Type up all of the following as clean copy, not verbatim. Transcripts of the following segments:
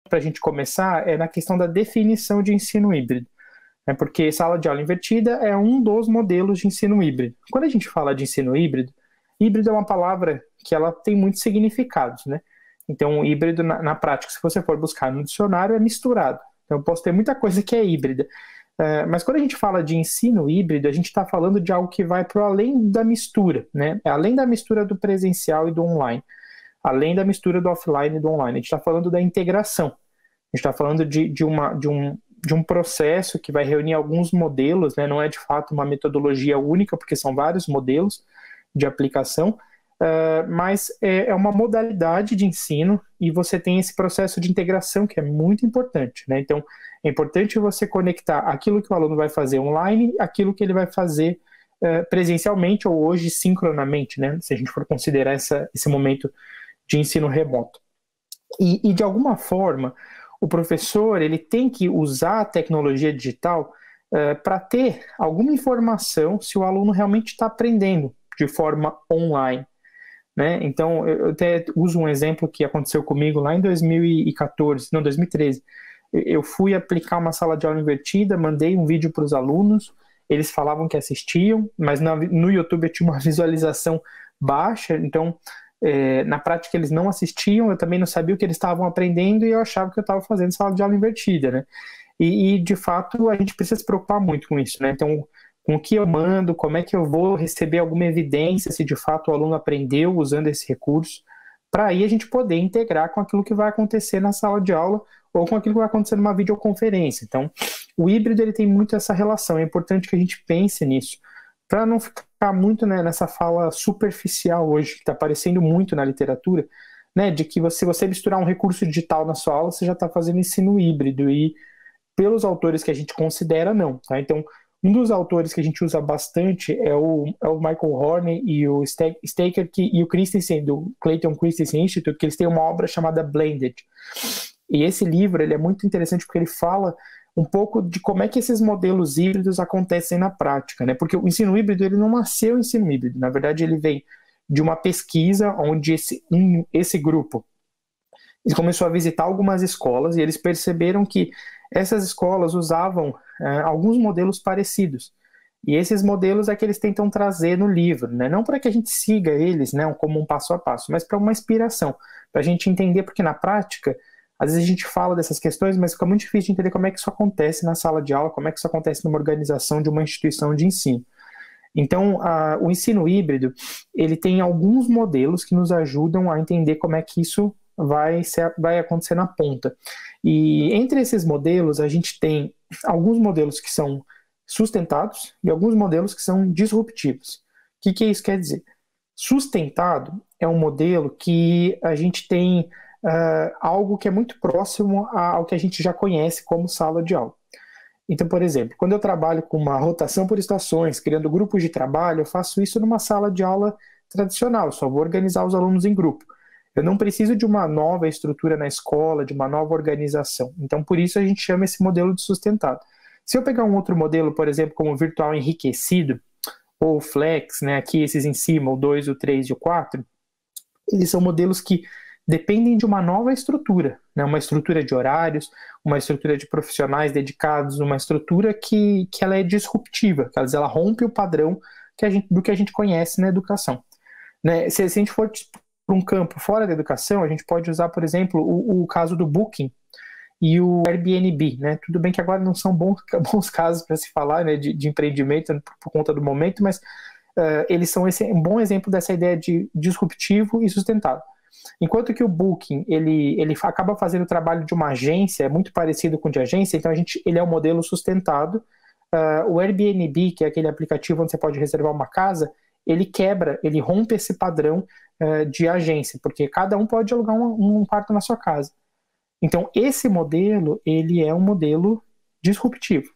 para a gente começar é na questão da definição de ensino híbrido, né? Porque sala de aula invertida é um dos modelos de ensino híbrido. Quando a gente fala de ensino híbrido, híbrido é uma palavra que ela tem muitos significados, né? Então, híbrido, na prática, se você for buscar no dicionário, é misturado. Então, eu posso ter muita coisa que é híbrida. Mas quando a gente fala de ensino híbrido, a gente está falando de algo que vai para além da mistura, né? Além da mistura do presencial e do online, além da mistura do offline e do online. A gente está falando da integração. A gente está falando de um processo que vai reunir alguns modelos, né? Não é de fato uma metodologia única, porque são vários modelos de aplicação, mas é uma modalidade de ensino e você tem esse processo de integração que é muito importante, né? Então, é importante você conectar aquilo que o aluno vai fazer online, aquilo que ele vai fazer presencialmente ou hoje sincronamente, né? Se a gente for considerar esse momento de ensino remoto. E de alguma forma, o professor ele tem que usar a tecnologia digital para ter alguma informação se o aluno realmente está aprendendo de forma online, né? Então, eu até uso um exemplo que aconteceu comigo lá em 2013. Eu fui aplicar uma sala de aula invertida, mandei um vídeo para os alunos, eles falavam que assistiam, mas no YouTube eu tinha uma visualização baixa, então na prática eles não assistiam, eu também não sabia o que eles estavam aprendendo e eu achava que eu estava fazendo sala de aula invertida, né? E de fato a gente precisa se preocupar muito com isso, né? Então, com o que eu mando, como é que eu vou receber alguma evidência se de fato o aluno aprendeu usando esse recurso, para aí a gente poder integrar com aquilo que vai acontecer na sala de aula ou com aquilo que vai acontecer numa videoconferência. Então, o híbrido ele tem muito essa relação, é importante que a gente pense nisso, para não ficar muito, né, nessa fala superficial hoje, que está aparecendo muito na literatura, né, de que se você misturar um recurso digital na sua aula, você já está fazendo ensino híbrido, e pelos autores que a gente considera, não. Tá? Então, um dos autores que a gente usa bastante é o Michael Horner e o Staker e o Christensen, do Clayton Christensen Institute, que eles têm uma obra chamada Blended. E esse livro ele é muito interessante porque ele fala um pouco de como é que esses modelos híbridos acontecem na prática, né? Porque o ensino híbrido ele não nasceu ensino híbrido, na verdade ele vem de uma pesquisa onde esse grupo começou a visitar algumas escolas e eles perceberam que essas escolas usavam alguns modelos parecidos. E esses modelos é que eles tentam trazer no livro, né? Não para que a gente siga eles, né, como um passo a passo, mas para uma inspiração, para a gente entender, porque na prática, às vezes a gente fala dessas questões, mas fica muito difícil de entender como é que isso acontece na sala de aula, como é que isso acontece numa organização de uma instituição de ensino. Então, o ensino híbrido, ele tem alguns modelos que nos ajudam a entender como é que isso vai acontecer na ponta. E entre esses modelos, a gente tem alguns modelos que são sustentados e alguns modelos que são disruptivos. O que isso quer dizer? Sustentado é um modelo que a gente tem algo que é muito próximo ao que a gente já conhece como sala de aula. Então, por exemplo, quando eu trabalho com uma rotação por estações, criando grupos de trabalho, eu faço isso numa sala de aula tradicional, eu só vou organizar os alunos em grupo. Eu não preciso de uma nova estrutura na escola, de uma nova organização. Então, por isso a gente chama esse modelo de sustentado. Se eu pegar um outro modelo, por exemplo, como o virtual enriquecido, ou flex, né, aqui esses em cima, o 2, o 3 e o 4, eles são modelos que dependem de uma nova estrutura, né, uma estrutura de horários, uma estrutura de profissionais dedicados, uma estrutura que ela é disruptiva, que ela rompe o padrão do que a gente conhece na educação. Né? Se a gente for para um campo fora da educação, a gente pode usar, por exemplo, o caso do Booking e o Airbnb, né? Tudo bem que agora não são bons casos para se falar, né, de empreendimento por conta do momento, mas eles são um bom exemplo dessa ideia de disruptivo e sustentável. Enquanto que o Booking, ele acaba fazendo o trabalho de uma agência, é muito parecido com o de agência, então ele é um modelo sustentado. O Airbnb, que é aquele aplicativo onde você pode reservar uma casa, ele rompe esse padrão de agência, porque cada um pode alugar um quarto na sua casa. Então, esse modelo, ele é um modelo disruptivo.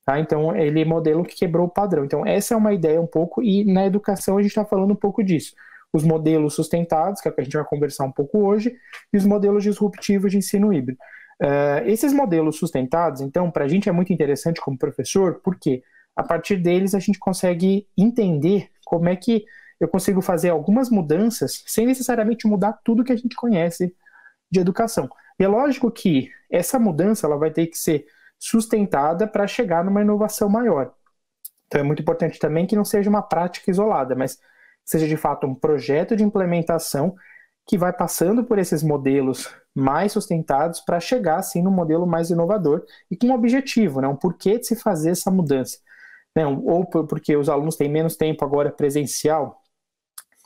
Tá? Então, ele é um modelo que quebrou o padrão. Então, essa é uma ideia um pouco, e na educação a gente está falando um pouco disso. Os modelos sustentados, que é o que a gente vai conversar um pouco hoje, e os modelos disruptivos de ensino híbrido. Esses modelos sustentados, então, para a gente é muito interessante como professor, porque a partir deles a gente consegue entender como é que eu consigo fazer algumas mudanças sem necessariamente mudar tudo que a gente conhece de educação. E é lógico que essa mudança ela vai ter que ser sustentada para chegar numa inovação maior. Então é muito importante também que não seja uma prática isolada, mas seja de fato um projeto de implementação que vai passando por esses modelos mais sustentados para chegar assim no modelo mais inovador e com um objetivo, né, um porquê de se fazer essa mudança. Né, ou porque os alunos têm menos tempo agora presencial,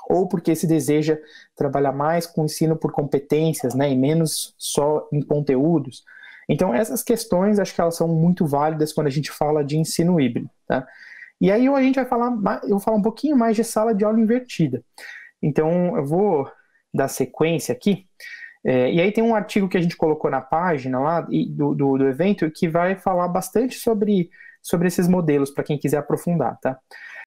ou porque se deseja trabalhar mais com ensino por competências, né, e menos só em conteúdos. Então essas questões acho que elas são muito válidas quando a gente fala de ensino híbrido, tá? E aí a gente vai falar, eu vou falar um pouquinho mais de sala de aula invertida. Então eu vou dar sequência aqui. E aí tem um artigo que a gente colocou na página lá do evento que vai falar bastante sobre esses modelos para quem quiser aprofundar, tá?